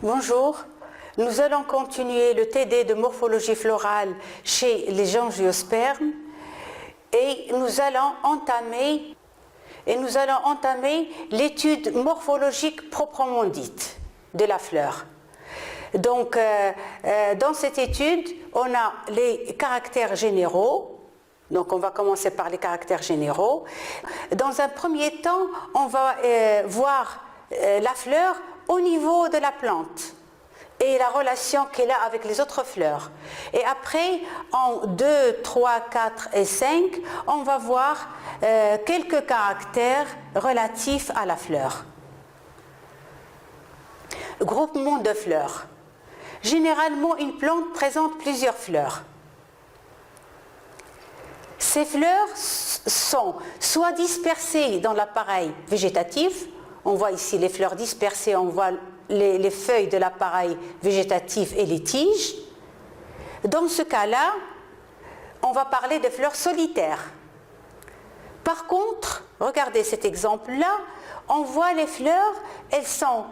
Bonjour, nous allons continuer le TD de morphologie florale chez les angiospermes et nous allons entamer l'étude morphologique proprement dite de la fleur. Donc, dans cette étude, on a les caractères généraux. Donc, on va commencer par les caractères généraux. Dans un premier temps, on va voir la fleur au niveau de la plante et la relation qu'elle a avec les autres fleurs. Et après, en 2, 3, 4 et 5, on va voir quelques caractères relatifs à la fleur. Groupement de fleurs. Généralement, une plante présente plusieurs fleurs. Ces fleurs sont soit dispersées dans l'appareil végétatif, on voit ici les fleurs dispersées, on voit les feuilles de l'appareil végétatif et les tiges. Dans ce cas-là, on va parler de fleurs solitaires. Par contre, regardez cet exemple-là, on voit les fleurs, elles sont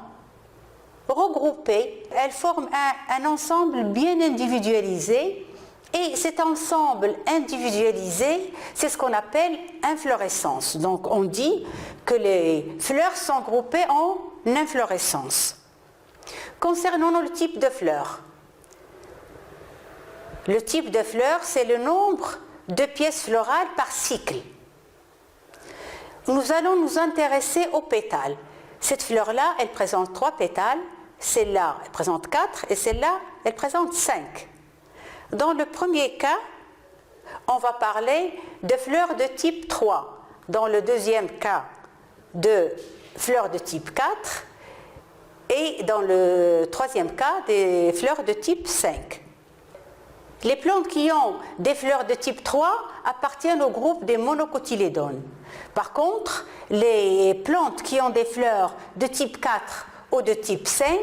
regroupées, elles forment un ensemble bien individualisé. Et cet ensemble individualisé, c'est ce qu'on appelle inflorescence. Donc on dit que les fleurs sont groupées en inflorescence. Concernant le type de fleurs, le type de fleur, c'est le nombre de pièces florales par cycle. Nous allons nous intéresser aux pétales. Cette fleur-là, elle présente 3 pétales, celle-là, elle présente 4 et celle-là, elle présente 5. Dans le premier cas, on va parler de fleurs de type 3. Dans le deuxième cas, de fleurs de type 4. Et dans le troisième cas, des fleurs de type 5. Les plantes qui ont des fleurs de type 3 appartiennent au groupe des monocotylédones. Par contre, les plantes qui ont des fleurs de type 4 ou de type 5,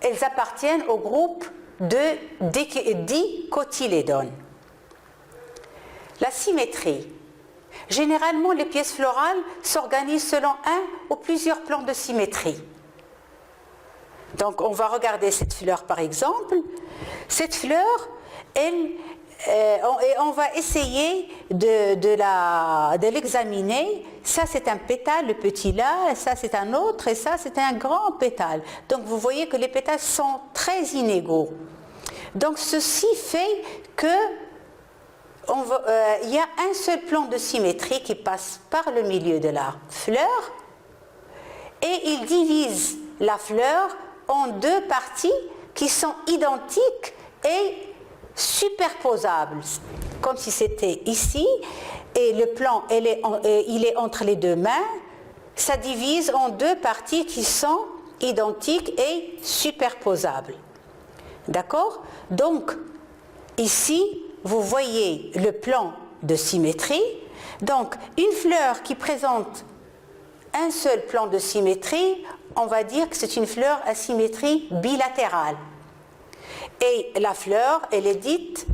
elles appartiennent au groupe de dicotylédones. La symétrie. Généralement, les pièces florales s'organisent selon un ou plusieurs plans de symétrie. Donc, on va regarder cette fleur par exemple. Cette fleur, on va essayer de l'examiner. Ça, c'est un pétale, le petit là, ça, c'est un autre, et ça, c'est un grand pétale. Donc, vous voyez que les pétales sont très inégaux. Donc, ceci fait que il y a un seul plan de symétrie qui passe par le milieu de la fleur et il divise la fleur en 2 parties qui sont identiques et superposables, comme si c'était ici, et le plan il est entre les 2 mains. Ça divise en 2 parties qui sont identiques et superposables. D'accord? Donc, ici, vous voyez le plan de symétrie. Donc, une fleur qui présente un seul plan de symétrie, on va dire que c'est une fleur à symétrie bilatérale. Et la fleur, elle est dite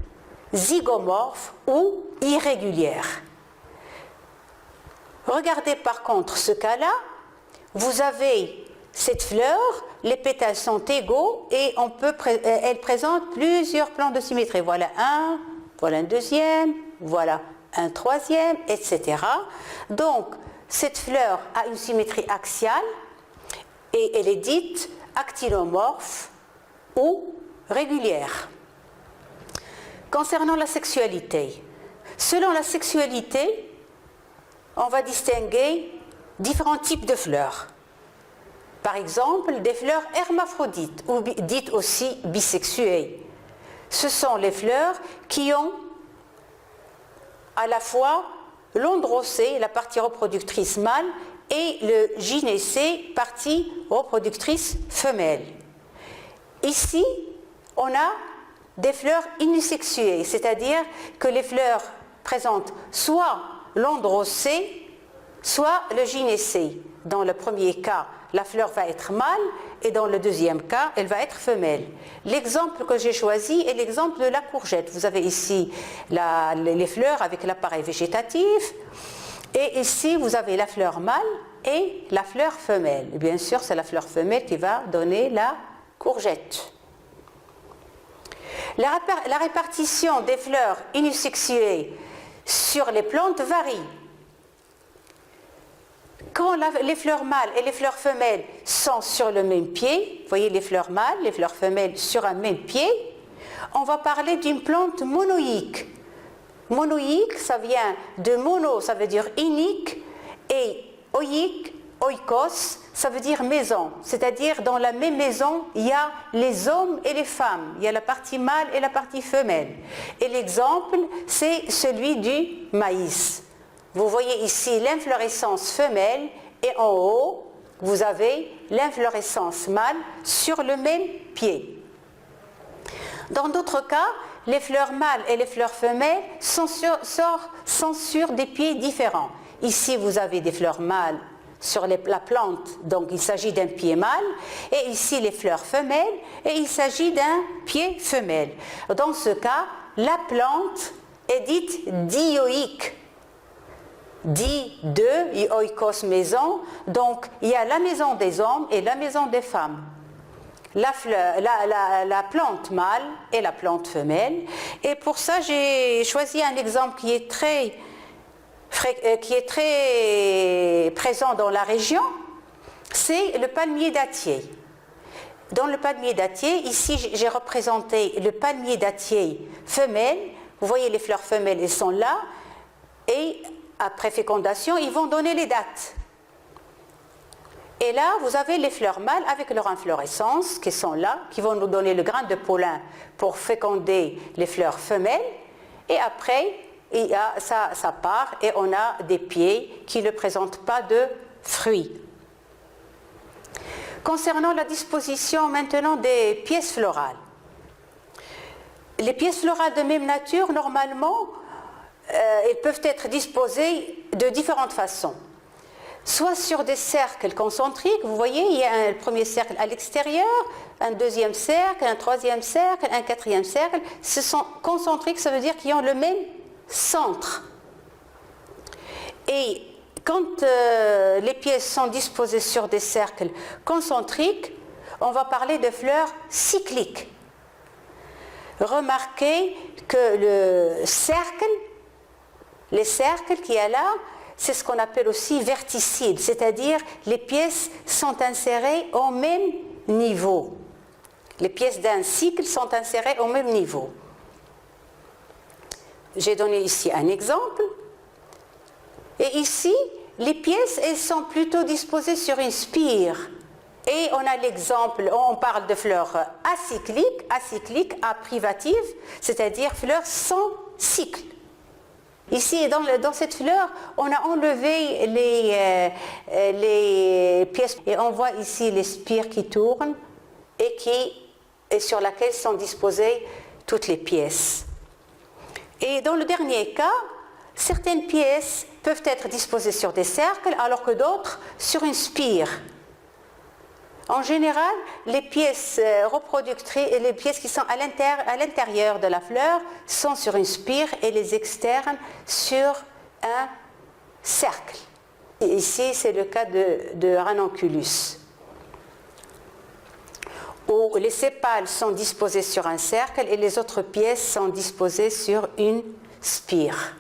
zygomorphe ou irrégulière. Regardez par contre ce cas-là, vous avez cette fleur, les pétales sont égaux et elle présente plusieurs plans de symétrie. Voilà un, voilà un deuxième, voilà un troisième, etc. Donc, cette fleur a une symétrie axiale et elle est dite actinomorphe ou régulière. Concernant la sexualité, selon la sexualité, on va distinguer différents types de fleurs. Par exemple, des fleurs hermaphrodites, ou dites aussi bisexuées. Ce sont les fleurs qui ont à la fois l'androcée, la partie reproductrice mâle, et le gynécée, partie reproductrice femelle. Ici, on a des fleurs unisexuées, c'est-à-dire que les fleurs présentent soit l'androcée, soit le gynécée. Dans le premier cas, la fleur va être mâle et dans le deuxième cas, elle va être femelle. L'exemple que j'ai choisi est l'exemple de la courgette. Vous avez ici les fleurs avec l'appareil végétatif et ici vous avez la fleur mâle et la fleur femelle. Et bien sûr, c'est la fleur femelle qui va donner la courgette. La répartition des fleurs unisexuées sur les plantes varie. Quand les fleurs mâles et les fleurs femelles sont sur le même pied, vous voyez les fleurs mâles, les fleurs femelles sur un même pied, on va parler d'une plante monoïque. Monoïque, ça vient de mono, ça veut dire unique, et oïque, oikos, ça veut dire maison. C'est-à-dire dans la même maison, il y a les hommes et les femmes. Il y a la partie mâle et la partie femelle. Et l'exemple, c'est celui du maïs. Vous voyez ici l'inflorescence femelle et en haut, vous avez l'inflorescence mâle sur le même pied. Dans d'autres cas, les fleurs mâles et les fleurs femelles sont sur des pieds différents. Ici, vous avez des fleurs mâles sur la plante, donc il s'agit d'un pied mâle, et ici les fleurs femelles, et il s'agit d'un pied femelle. Dans ce cas, la plante est dite dioïque. Di, deux, oikos, maison, donc il y a la maison des hommes et la maison des femmes. La plante mâle et la plante femelle. Et pour ça, j'ai choisi un exemple qui est très présent dans la région, c'est le palmier dattier. Dans le palmier dattier, ici j'ai représenté le palmier dattier femelle. Vous voyez les fleurs femelles, elles sont là, et après fécondation, ils vont donner les dattes. Et là, vous avez les fleurs mâles avec leur inflorescence qui sont là, qui vont nous donner le grain de pollen pour féconder les fleurs femelles. Et après, ça part et on a des pieds qui ne présentent pas de fruits. Concernant la disposition maintenant des pièces florales. Les pièces florales de même nature, normalement, elles peuvent être disposées de différentes façons. Soit sur des cercles concentriques, vous voyez, il y a un premier cercle à l'extérieur, un deuxième cercle, un troisième cercle, un quatrième cercle. Ce sont concentriques, ça veut dire qu'ils ont le même centre. Et quand les pièces sont disposées sur des cercles concentriques, on va parler de fleurs cycliques. Remarquez que les cercles qu'il y a là, c'est ce qu'on appelle aussi verticides, c'est-à-dire les pièces sont insérées au même niveau. Les pièces d'un cycle sont insérées au même niveau. J'ai donné ici un exemple. Et ici, les pièces, elles sont plutôt disposées sur une spire. Et on a l'exemple, on parle de fleurs acycliques, aprivative, c'est-à-dire fleurs sans cycle. Ici, dans cette fleur, on a enlevé les pièces et on voit ici les spires qui tournent et sur laquelle sont disposées toutes les pièces. Et dans le dernier cas, certaines pièces peuvent être disposées sur des cercles alors que d'autres sur une spire. En général, les pièces reproductrices et les pièces qui sont à l'intérieur de la fleur sont sur une spire et les externes sur un cercle. Et ici, c'est le cas de Ranunculus, où les sépales sont disposés sur un cercle et les autres pièces sont disposées sur une spire.